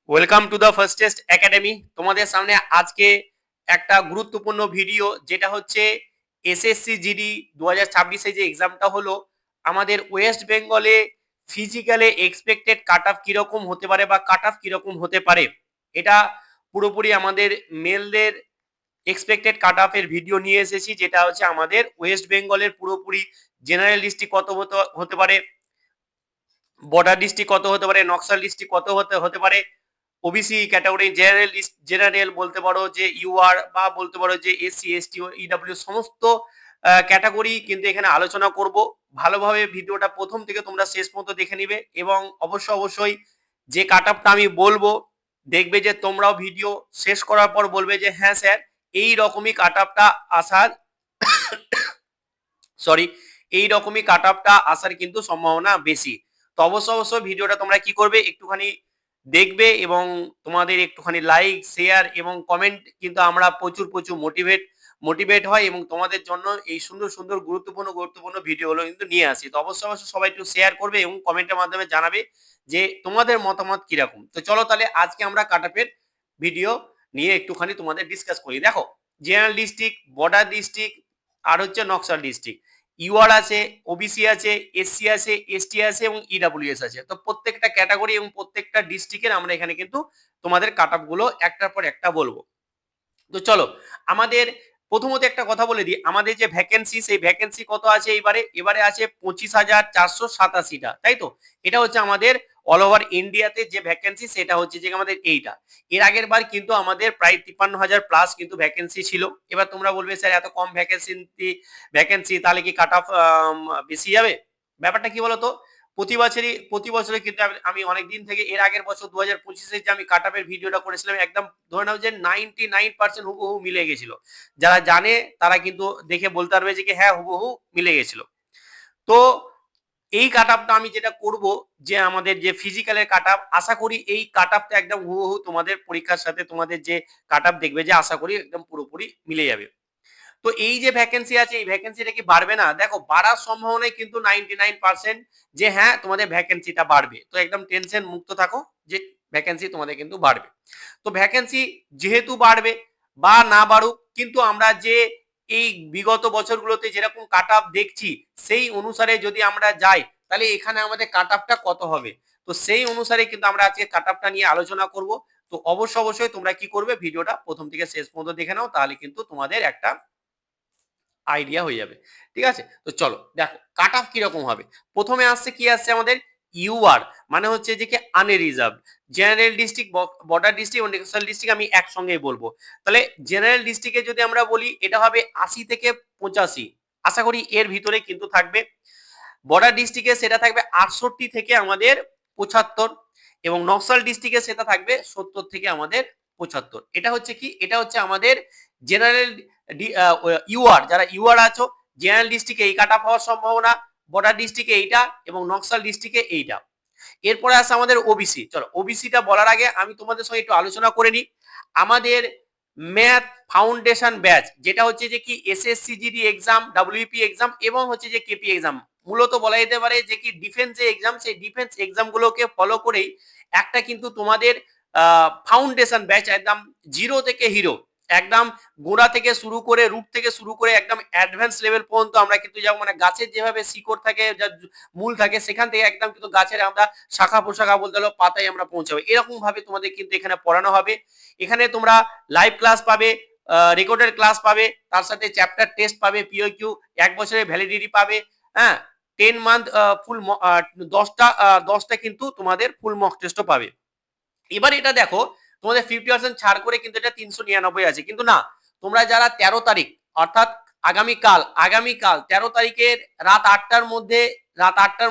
Welcome to the first test academy. তোমাদের সামনে আজকে একটা গুরুত্বপূর্ণ ভিডিও, যেটা হচ্ছে এসএসসি জিডি 2026 যে এক্সামটা হলো, আমাদের ওয়েস্ট বেঙ্গলে ফিজিক্যালে এক্সপেক্টেড কাট অফ কিরকম হতে পারে বা কাট অফ কিরকম হতে পারে, এটা পুরোপুরি আমাদের মেলদের এক্সপেক্টেড কাট অফ এর ভিডিও নিয়ে এসেছি। যেটা হচ্ছে আমাদের ওয়েস্ট বেঙ্গলের পুরোপুরি জেনারেল ডিস্ট্রিক্ট কত হতে পারে, বর্ডার ডিস্ট্রিক্ট কত হতে পারে, নকশাল ডিস্ট্রিক্ট কত হতে পারে, ওবিসি ক্যাটাগরি, জেনারেল বলতে পারো যে ইউআর, বা বলতে পারো যে এসসি এসটি ইডব্লিউ, সমস্ত ক্যাটাগরি কিন্তু এখানে আলোচনা করব। ভালোভাবে ভিডিওটা প্রথম থেকে তোমরা শেষ পর্যন্ত দেখে নিবে, এবং অবশ্যই যে কাট আপটা আমি বলবো, দেখবে যে তোমরাও ভিডিও শেষ করার পর বলবে যে হ্যাঁ স্যার, এই রকমই কাট আপটা আসার সরি এই রকমই কাট আপটা আসার কিন্তু সম্ভাবনা বেশি। তো অবশ্যই ভিডিওটা তোমরা কি করবে, একটুখানি দেখবে, এবং তোমাদের একটুখানি লাইক শেয়ার এবং কমেন্ট কিন্তু আমরা প্রচুর মোটিভেট হয়, এবং তোমাদের জন্য এই সুন্দর গুরুত্বপূর্ণ ভিডিওগুলো কিন্তু নিয়ে আসি। তো অবশ্যই সবাই একটু শেয়ার করবে এবং কমেন্টের মাধ্যমে জানাবে যে তোমাদের মতামত কিরকম। তো চলো তাহলে আজকে আমরা কাট আপের ভিডিও নিয়ে একটুখানি তোমাদের ডিসকাস করি। দেখো, জেনারেল ডিস্ট্রিক্ট, বর্ডার ডিস্ট্রিক্ট, আর হচ্ছে নকশাল ডিস্ট্রিক্ট, ইউআর আছে, ওবিসি আছে, এসসি আছে, এসটি আছে এবং ইডব্লিউএস আছে। তো প্রত্যেকটা ক্যাটাগরি এবং প্রত্যেকটা ডিস্ট্রিক্টের আমরা এখানে কিন্তু তোমাদের কাট আপ গুলো একটার পর একটা বলবো। তো চলো, আমাদের প্রথমত একটা কথা বলে দিই, আমাদের যে ভ্যাকেন্সি, সেই ভ্যাকেন্সি কত আছে এবারে আছে 25,487টা, তাই তো? এটা হচ্ছে আমাদের অল ওভার ইন্ডিয়াতে যে ভ্যাকেন্সি, সেটা হচ্ছে যে আমাদের এইটা। এর আগের বার কিন্তু আমাদের প্রায় 53,000 প্লাস কিন্তু ভ্যাকেন্সি ছিল। এবার তোমরা বলবে স্যার এত কম ভ্যাকেন্সি তাহলে কি কাট অফ বেশি যাবে? ব্যাপারটা কি বলতো, প্রতি বছরই কিন্তু আমি অনেক দিন থেকে, এর আগের বছর 2025-এ যে আমি কাট আপের ভিডিওটা করেছিলাম, একদম ধরে নাও যে 99% হুবহু মিলে গেছিল। যারা জানে তারা কিন্তু দেখে বলতে পারবে যে হ্যাঁ হুবহু মিলে গেছিল। তো এই কাট আপটা আমি যেটা করব, যে আমাদের যে ফিজিক্যালের কাট আপ, আশা করি এই কাট আপটা একদম হুবহু তোমাদের পরীক্ষার সাথে তোমাদের যে কাট আপ দেখবে, যে আশা করি একদম পুরোপুরি মিলে যাবে। তো এই যে ভ্যাকেন্সি আছে, এই ভ্যাকেন্সিটা কি বাড়বে না? দেখো, বাড়ার সম্ভাবনাই কিন্তু 99% যে হ্যাঁ তোমাদের ভ্যাকেন্সিটা বাড়বে। তো একদম টেনশন মুক্ত থাকো যে ভ্যাকেন্সি তোমাদের কিন্তু বাড়বে। তো ভ্যাকেন্সি যেহেতু বাড়বে বা না বাড়ুক, কিন্তু আমরা যে এই বিগত বছরগুলোতে যেরকম কাট আপ দেখছি, সেই অনুসারে যদি আমরা যাই, তাহলে এখানে আমাদের কাট আপটা কত হবে। তো সেই অনুসারে কিন্তু আমরা আজকে কাট আপটা নিয়ে আলোচনা করব। তো অবশ্যই তোমরা কি করবে, ভিডিওটা প্রথম থেকে শেষ পর্যন্ত দেখে নাও, তাহলে কিন্তু তোমাদের একটা আইডিয়া হয়ে যাবে। ঠিক আছে, তো চলো দেখো কাট অফ কিরকম হবে। প্রথমে আসছে কি, আসছে আমাদের ইউআর, মানে হচ্ছে যে কি unreserved. General district, border district এবং ন্যাশনাল ডিস্ট্রিক্ট আমি একসঙ্গেই বলবো। তাহলে জেনারেল ডিস্ট্রিক্টে যদি আমরা বলি, এটা হবে 80 থেকে 85, আশা করি এর ভিতরে কিন্তু থাকবে। বর্ডার ডিস্ট্রিক্টে সেটা থাকবে 68 থেকে আমাদের 75, এবং নকশাল ডিস্ট্রিক্টে সেটা থাকবে 70 থেকে আমাদের 75। এটা হচ্ছে কি, এটা হচ্ছে আমাদের জেনারেল ইউআর, যারা ইউআর আছো, জেনারেল ডিস্ট্রিক্টে এই কাট অফ হওয়ার সম্ভাবনা, বর্ডার ডিস্ট্রিক্টে এইটা এবং নকশাল ডিস্ট্রিক্টে এইটা। এরপরে আসে আমাদের ওবিসি। চলো, ওবিসিটা বলার আগে আমি তোমাদের সঙ্গে একটু আলোচনা করে নিই। আমাদের ম্যাথ ফাউন্ডেশন ব্যাচ, যেটা হচ্ছে যে কি SSC GD exam, WP exam এবং হচ্ছে যে কেপি এক্সাম, মূলত বলা যেতে পারে যে কি ডিফেন্স এক্সাম, সেই ডিফেন্স এক্সাম গুলোকে ফলো করেই একটা কিন্তু তোমাদের ফাউন্ডেশন ব্যাচ, একদম জিরো থেকে হিরো, একদম গোড়া থেকে শুরু করে, রুট থেকে শুরু করে একদম অ্যাডভান্স লেভেল পর্যন্ত আমরা কিন্তু যাবো। মানে গাছের যেভাবে শিকড় থাকে, মূল থাকে, সেখান থেকে একদম কিন্তু গাছের আমরা শাখা প্রশাখা বলতে হলো পাতায় আমরা পৌঁছাবো, এরকম ভাবে তোমাদের কিন্তু এখানে পড়ানো হবে। এখানে তোমরা লাইভ ক্লাস পাবে, রেকর্ডেড ক্লাস পাবে, তার সাথে চ্যাপ্টার টেস্ট পাবে, পিওকিউ, 1 বছরের ভ্যালিডিটি পাবে, হ্যাঁ, 10 মান্থ ফুল 10টা কিন্তু তোমাদের ফুল মক টেস্টও পাবে। এবার এটা দেখো, তোমাদের 50% ছাড় করে কিন্তু এটা 399 আছে, কিন্তু না, তোমরা যারা 13 তারিখ, অর্থাৎ আগামীকাল 13 তারিখের রাত 8টার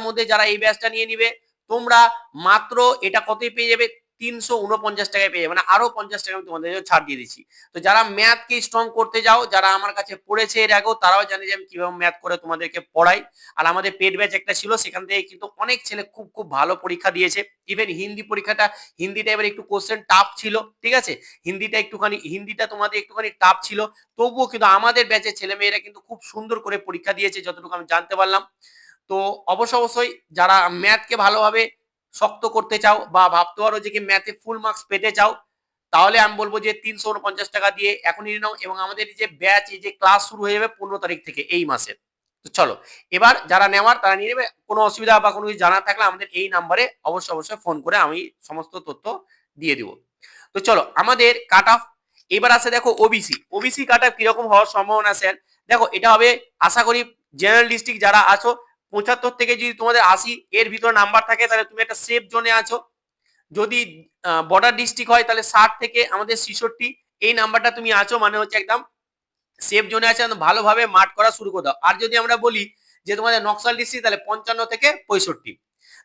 মধ্যে যারা এই ব্যাচটা নিয়ে নিবে, তোমরা মাত্র এটা কতই পেয়ে যাবে, 349 টাকায় পেয়ে যাবে। মানে আরো 50 টাকা আমি তোমাদের ছাড় দিয়ে দিচ্ছি। তো যারা ম্যাথকে স্ট্রং করতে যাও, যারা আমার কাছে পড়েছে এর আগেও, তারাও জানে যে আমি কিভাবে ম্যাথ করে তোমাদেরকে পড়াই। আর আমাদের পেড ব্যাচ একটা ছিল, সেখান থেকে কিন্তু অনেক ছেলে খুব ভালো পরীক্ষা দিয়েছে। ইভেন হিন্দিটা এবার একটু কোশ্চেন টাফ ছিল, ঠিক আছে, হিন্দিটা তোমাদের একটুখানি টাফ ছিল, তবুও কিন্তু আমাদের ব্যাচের ছেলে মেয়েরা কিন্তু খুব সুন্দর করে পরীক্ষা দিয়েছে, যতটুকু আমি জানতে পারলাম। তো অবশ্যই যারা ম্যাথকে ভালোভাবে শক্ত করতে চাও বা ভাবতে পারো যে কি ম্যাথে ফুল মার্কস পেতে চাও, তাহলে আমি বলবো যে ৩৪৯ টাকা দিয়ে এখনই নিয়ে নাও এবং আমাদের এই যে ব্যাচ, এই যে ক্লাস শুরু হয়ে যাবে ১৫ তারিখ থেকে এই মাসের। তো চলো এবার যারা নেওয়ার তারা নিয়ে নেবে। কোনো অসুবিধা বা কোনো কিছু জানার থাকলে আমাদের এই নাম্বারে অবশ্যই ফোন করে আমি সমস্ত তথ্য দিয়ে দিব। তো চলো আমাদের কাট অফ এবার আছে, দেখো ওবিসি। ওবিসি কাট অফ কিরকম হওয়ার সম্ভাবনা স্যার? দেখো এটা হবে আশা করি জেনারেল ডিস্ট্রিক্ট যারা আছো ৭৫ থেকে যদি তোমাদের ৮০ এর ভিতরে নাম্বার থাকে তাহলে তুমি একটা সেফ জোনে আছো। যদি বর্ডার ডিস্ট্রিক্ট হয় তাহলে ৬০ থেকে আমাদের ৬৬ এই নাম্বারটা তুমি আছো, মানে হচ্ছে একদম সেফ জোনে আছে, ভালোভাবে মাঠ করা শুরু করে দাও। আর যদি আমরা বলি যে তোমাদের নকশাল ডিস্ট্রিক্ট তাহলে ৫৫ থেকে ৬৫।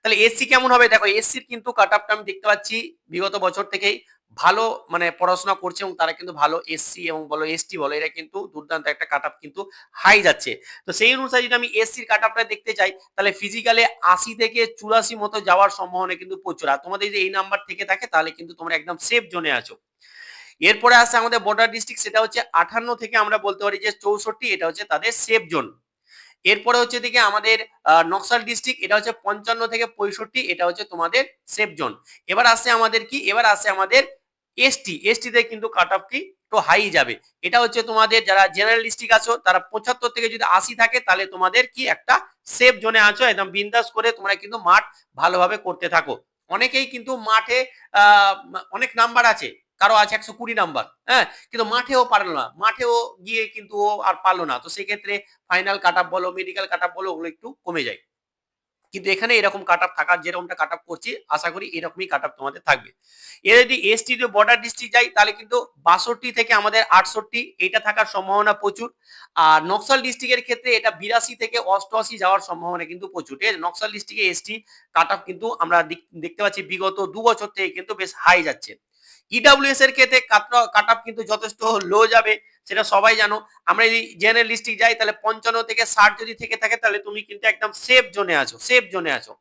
তাহলে এসসি কেমন হবে? দেখো এসসির কিন্তু কাট অফটা আমি দেখতে পাচ্ছি বিগত বছর থেকেই ভালো মানে পড়াশোনা করছে এবং তারা কিন্তু ভালো এসসি এবং বলো এসটি বলো এরা কিন্তু দুর্দান্ত একটা কাট অফ কিন্তু হাই যাচ্ছে। তো সেই অনুসারে যদি আমি এসসির কাট অফটা দেখতে চাই তাহলে ফিজিক্যালে ৮০ থেকে ৮৪ মতো যাওয়ার সম্ভাবনা কিন্তু প্রচুর। আর তোমাদের যদি এই নাম্বার থেকে থাকে তাহলে কিন্তু তোমরা একদম সেফ জোনে আছো। এরপরে আসছে আমাদের বর্ডার ডিস্ট্রিক্ট, সেটা হচ্ছে ৫৮ থেকে আমরা বলতে পারি যে ৬৪, এটা হচ্ছে তাদের সেফ জোন। এরপরে হচ্ছে দিকে আমাদের নকশাল ডিস্ট্রিক্ট, এটা হচ্ছে ৫৫ থেকে ৬৫, এটা হচ্ছে তোমাদের সেফ জোন। এবার আসছে আমাদের কি, এবার আসছে আমাদের এসটি। এসটি তে কিন্তু কাট অফ কি একটু হাই যাবে। এটা হচ্ছে তোমাদের যারা জেনারেল ডিস্ট্রিক্ট আছো তারা ৭৫ থেকে যদি ৮০ থাকে তাহলে তোমাদের কি একটা সেফ জোনে আছো, একদম বিন্দাস করে তোমরা কিন্তু মাঠ ভালোভাবে করতে থাকো। অনেকেই কিন্তু মাঠে অনেক নাম্বার আছে, কারো আছে ১২০ নাম্বার, হ্যাঁ, কিন্তু মাঠেও পারলো না, মাঠেও গিয়ে কিন্তু ও আর পারলো না। তো সেক্ষেত্রে ফাইনাল কাট অফ বলো, মেডিকেল কাট অফ বলো, ওগুলো একটু কমে যায়। কিন্তু এখানে এরকম কাট অফ থাকার, যেরকমটা কাট অফ করছি আশা করি এরকমই কাট অফ তোমাদের থাকবে। এর যদি এসটি বর্ডার ডিস্ট্রিক্ট যাই তাহলে কিন্তু ৬২ থেকে আমাদের ৬৮ এইটা থাকার সম্ভাবনা প্রচুর। আর নকশাল ডিস্ট্রিক্টের ক্ষেত্রে এটা ৮২ থেকে ৮৮ যাওয়ার সম্ভাবনা কিন্তু প্রচুর। ঠিক আছে, নকশাল ডিস্ট্রিক্টে এসটি কাট অফ কিন্তু আমরা দেখতে পাচ্ছি বিগত ২ বছর থেকে কিন্তু বেশ হাই যাচ্ছে। ইডব্লিউএস এর ক্ষেত্রে কাট অফ কিন্তু যথেষ্ট লো যাবে, সেটা সবাই জানো। আমরা যদি জেনারেল ডিস্ট্রিক্ট যাই তাহলে ৫৫ থেকে ৬০ যদি থেকে থাকে তাহলে তুমি কিন্তু একদম সেফ জোনে আছো, সেফ জোনে আছো।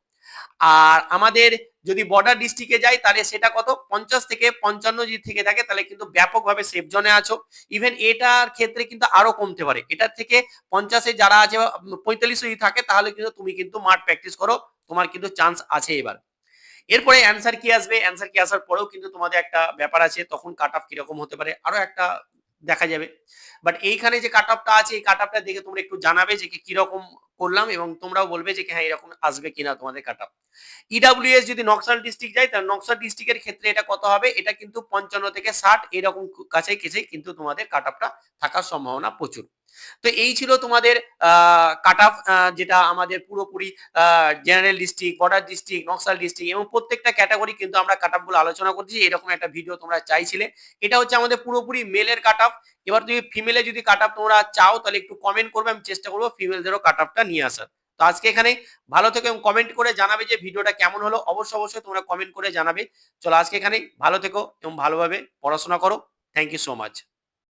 আর আমাদের যদি বর্ডার ডিস্ট্রিক্টে যাই তাহলে সেটা কত ৫০ থেকে ৫৫ যদি থেকে থাকে তাহলে কিন্তু ব্যাপকভাবে সেফ জোনে আছো। ইভেন এটার ক্ষেত্রে কিন্তু আরো কমতে পারে, এটার থেকে ৫০ যারা আছে ৪৫ যদি থাকে তাহলে কিন্তু তুমি কিন্তু মাঠ প্র্যাকটিস করো, তোমার কিন্তু চান্স আছে এবার। এরপরে অ্যান্সার কি আসবে, অ্যান্সার কি আসার পরেও কিন্তু তোমাদের একটা ব্যাপার আছে, তখন কাট অফ কিরকম হতে পারে আরো একটা দেখা যাবে। বাট এইখানে যে কাট অফটা আছে এই কাট অফটা দেখে তোমরা একটু জানাবে যে কিরকম করলাম এবং তোমরাও বলবে যে হ্যাঁ এরকম আসবে কিনা তোমাদের কাট অফ। ইডব্লিউএস যদি নকশাল ডিস্ট্রিক্ট যায় তাহলে নকশাল ডিস্ট্রিক্টের ক্ষেত্রে এটা কত হবে, এটা কিন্তু ৫৫ থেকে ৬০ এরকম কাছে কিন্তু তোমাদের কাট অফটা থাকার সম্ভাবনা প্রচুর। তো এই ছিল তোমাদের কাট অফ, যেটা আমাদের পুরোপুরি general district, border district, Naxal district এবং প্রত্যেকটা ক্যাটাগরি কিন্তু আমরা কাট অফ গুলো আলোচনা করছি। এরকম একটা ভিডিও তোমরা চাইছিলে। এটা হচ্ছে আমাদের পুরোপুরি মেলের কাট অফ। এবার তুমি ফিমেলে যদি কাট অফ তোমরা চাও তাহলে একটু কমেন্ট করবে, আমি চেষ্টা করবো ফিমেলদেরও কাট অফটা নিয়ে আসার। তো আজকে এখানে ভালো থেকো এবং কমেন্ট করে জানাবে যে ভিডিওটা কেমন হলো, অবশ্যই তোমরা কমেন্ট করে জানাবে। চলো আজকে এখানে ভালো থেকো এবং ভালোভাবে পড়াশোনা করো। Thank you so much.